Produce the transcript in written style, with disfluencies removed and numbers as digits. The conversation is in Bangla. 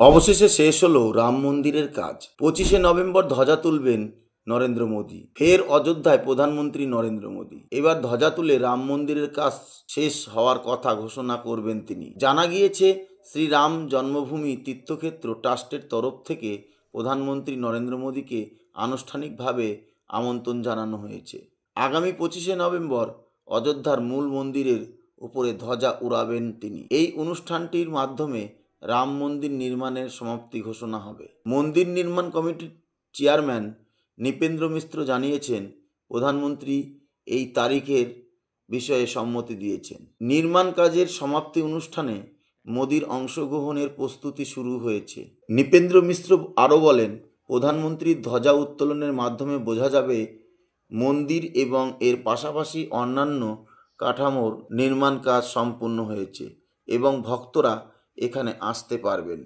অবশেষে শেষ হলো রাম মন্দিরের কাজ। 25শে নভেম্বর ধ্বজা তুলবেন নরেন্দ্র মোদী। ফের অযোধ্যায় প্রধানমন্ত্রী নরেন্দ্র মোদী। এবার ধ্বজা তুলে রাম মন্দিরের কাজ শেষ হওয়ার কথা ঘোষণা করবেন তিনি। জানা গিয়েছে, শ্রীরাম জন্মভূমি তীর্থক্ষেত্র ট্রাস্টের তরফ থেকে প্রধানমন্ত্রী নরেন্দ্র মোদীকে আনুষ্ঠানিকভাবে আমন্ত্রণ জানানো হয়েছে। আগামী 25শে নভেম্বর অযোধ্যার মূল মন্দিরের উপরে ধ্বজা উড়াবেন তিনি। এই অনুষ্ঠানটির মাধ্যমে রাম মন্দির নির্মাণের সমাপ্তি ঘোষণা হবে। মন্দির নির্মাণ কমিটির চেয়ারম্যান নৃপেন্দ্র মিশ্র জানিয়েছেন, প্রধানমন্ত্রী এই তারিখের বিষয়ে সম্মতি দিয়েছেন। নির্মাণ কাজের সমাপ্তি অনুষ্ঠানে মোদির অংশগ্রহণের প্রস্তুতি শুরু হয়েছে। নৃপেন্দ্র মিশ্র আরও বলেন, প্রধানমন্ত্রীর ধ্বজা উত্তোলনের মাধ্যমে বোঝা যাবে মন্দির এবং এর পাশাপাশি অন্যান্য কাঠামোর নির্মাণ কাজ সম্পূর্ণ হয়েছে এবং ভক্তরা এখানে আসতে পারবেন।